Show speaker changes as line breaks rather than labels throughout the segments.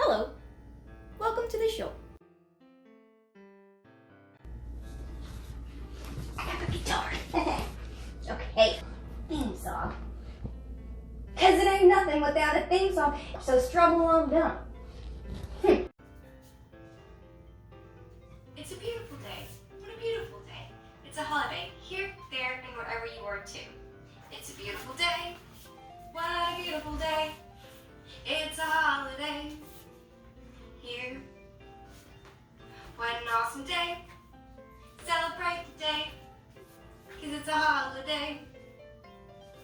Hello, welcome to the show. I have a guitar. Okay, theme song. Cause it ain't nothing without a theme song, so struggle on down.
It's a beautiful day. What a beautiful day. It's a holiday, here, there, and wherever you are too. It's a beautiful day. What a beautiful day. It's a holiday, here. What an awesome day. Celebrate the day, cause it's a holiday,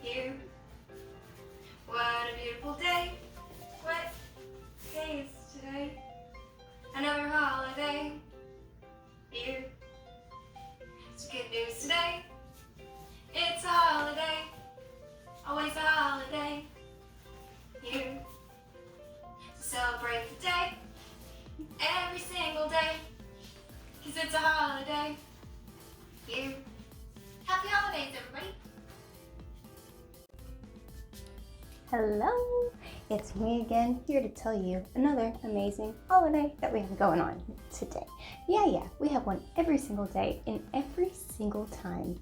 here. What a beautiful day. What day is today? Another holiday, here. It's good news today. It's a holiday. Always a holiday, here. So celebrate the day. Every single day. Cause it's a holiday, here. Happy holidays, everybody.
Hello, it's me again, here to tell you another amazing holiday that we have going on today. Yeah, we have one every single day, and every single time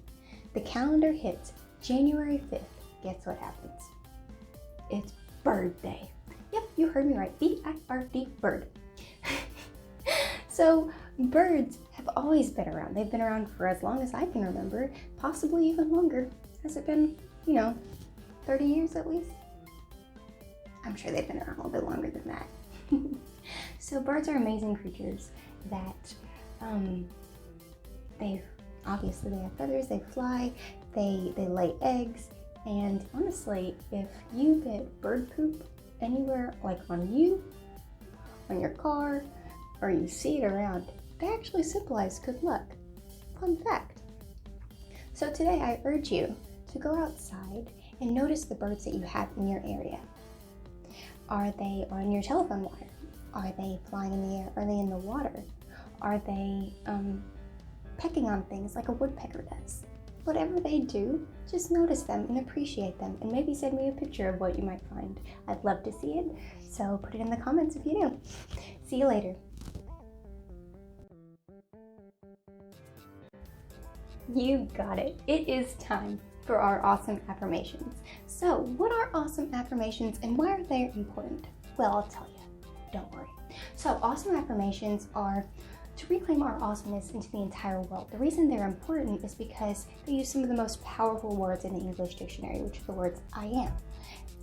the calendar hits January 5th, guess what happens? It's Bird Day. Yep, you heard me right, B-I-R-D, bird. So birds have always been around. They've been around for as long as I can remember, possibly even longer. Has it been, 30 years at least? I'm sure they've been around a little bit longer than that. So birds are amazing creatures that they have feathers, they fly, they lay eggs, and honestly, if you get bird poop anywhere, like on you, on your car, or you see it around, they actually symbolize good luck. Fun fact. So today I urge you to go outside and notice the birds that you have in your area. Are they on your telephone wire? Are they flying in the air? Are they in the water? Are they pecking on things like a woodpecker does? Whatever they do, just notice them and appreciate them, and maybe send me a picture of what you might find. I'd love to see it, so put it in the comments if you do. See you later. You got it. It is time for our awesome affirmations. So, what are awesome affirmations and why are they important? Well, I'll tell you. Don't worry. So, awesome affirmations are to reclaim our awesomeness into the entire world. The reason they're important is because they use some of the most powerful words in the English dictionary, which are the words I am.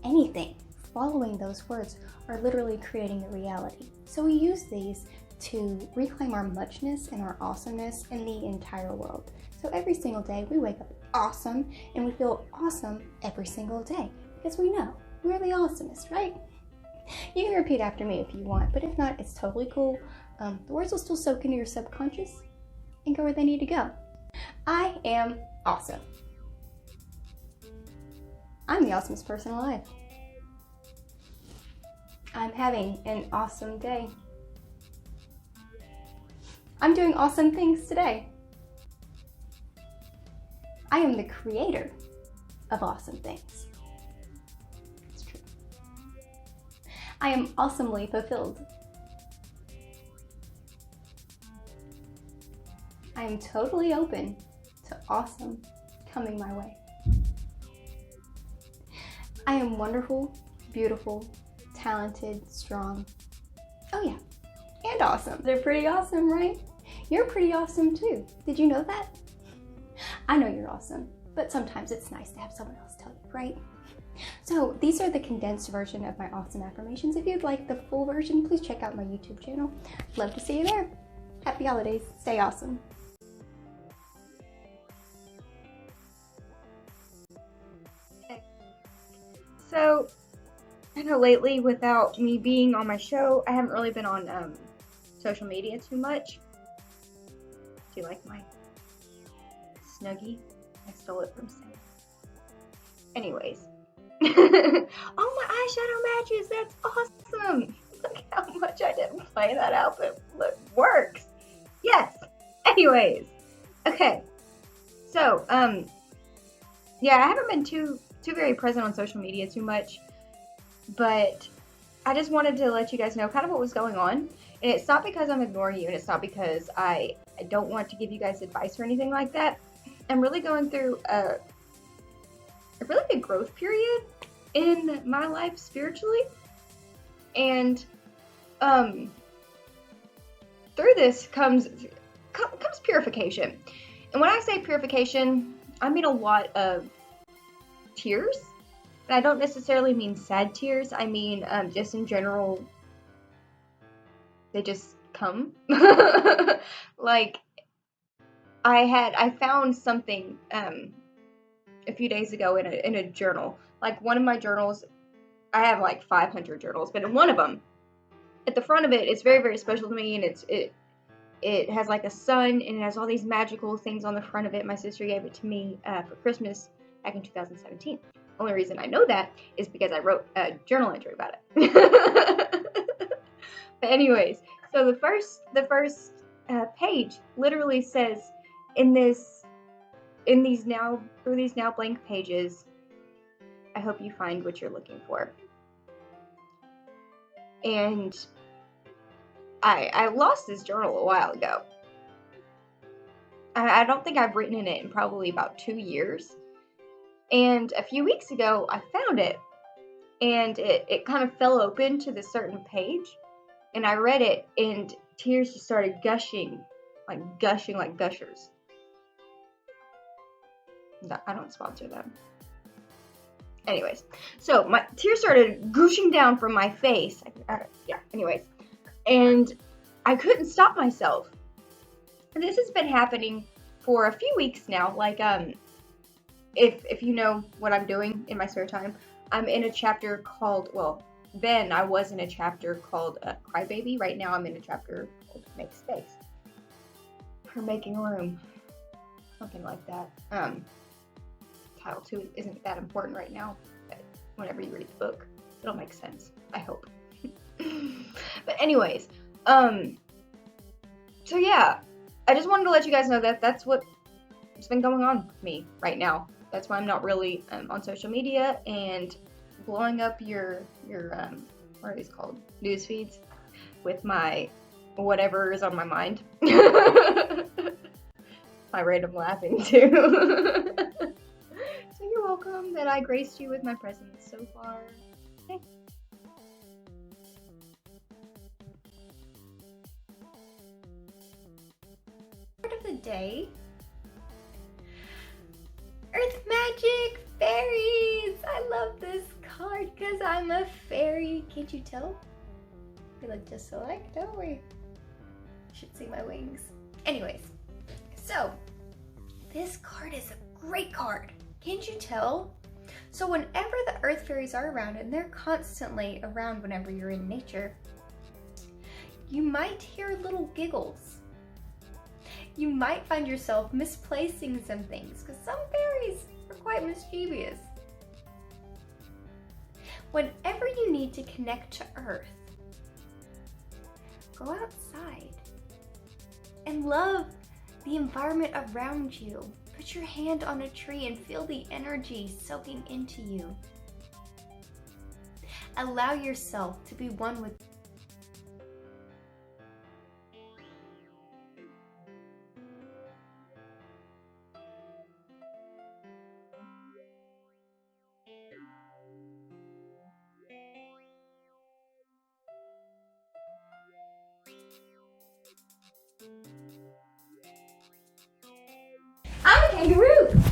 Anything following those words are literally creating a reality. So we use these to reclaim our muchness and our awesomeness in the entire world. So every single day we wake up awesome and we feel awesome every single day because we know we're the awesomest, right? You can repeat after me if you want, but if not, it's totally cool. The words will still soak into your subconscious and go where they need to go. I am awesome. I'm the awesomest person alive. I'm having an awesome day. I'm doing awesome things today. I am the creator of awesome things. It's true. I am awesomely fulfilled. I am totally open to awesome coming my way. I am wonderful, beautiful, talented, strong. Oh yeah, and awesome. They're pretty awesome, right? You're pretty awesome too. Did you know that? I know you're awesome, but sometimes it's nice to have someone else tell you, right? So these are the condensed version of my awesome affirmations. If you'd like the full version, please check out my YouTube channel. Love to see you there. Happy holidays. Stay awesome.
So, I know lately, without me being on my show, I haven't really been on social media too much. Do you like my Snuggie? I stole it from Sam. Anyways. Oh, my eyeshadow matches! That's awesome! Look how much I didn't play that out, but look, works! Yes! Anyways. Okay. So, yeah, I haven't been too very present on social media too much, but I just wanted to let you guys know kind of what was going on. And it's not because I'm ignoring you, and it's not because I don't want to give you guys advice or anything like that. I'm really going through a really big growth period in my life spiritually. And through this comes purification. And when I say purification, I mean a lot of tears. And I don't necessarily mean sad tears. I mean just in general, they just come. Like, I found something a few days ago in a journal. Like, one of my journals, I have like 500 journals, but in one of them, at the front of it, it's very, very special to me, and it has like a sun, and it has all these magical things on the front of it. My sister gave it to me for Christmas back in 2017. Only reason I know that is because I wrote a journal entry about it. But anyways, so the first page literally says, through these now blank pages, I hope you find what you're looking for. And I lost this journal a while ago. I don't think I've written in it in probably about 2 years. And a few weeks ago, I found it. And it kind of fell open to this certain page. And I read it, and tears just started gushing like gushers. I don't sponsor them. Anyways, so my tears started gushing down from my face. Anyways. And I couldn't stop myself. And this has been happening for a few weeks now. Like, if you know what I'm doing in my spare time, I'm in a chapter called, then I was in a chapter called Crybaby. Right now I'm in a chapter called Make Space. For making room. Something like that. Title 2 isn't that important right now, but whenever you read the book, it'll make sense. I hope. But anyways, so yeah, I just wanted to let you guys know that that's what's been going on with me right now. That's why I'm not really on social media and blowing up your what are these called? News feeds with my whatever is on my mind. My random laughing too. So you're welcome that I graced you with my presence so far. Okay.
Word of the day: Earth Magic Fairies! I love this card because I'm a fairy. Can't you tell? We look just alike, don't we? You should see my wings. Anyways, so this card is a great card. Can't you tell? So whenever the Earth Fairies are around, and they're constantly around whenever you're in nature, you might hear little giggles. You might find yourself misplacing some things, because some fairies are quite mischievous. Whenever you need to connect to Earth, go outside and love the environment around you. Put your hand on a tree and feel the energy soaking into you. Allow yourself to be one with I'm a kangaroo!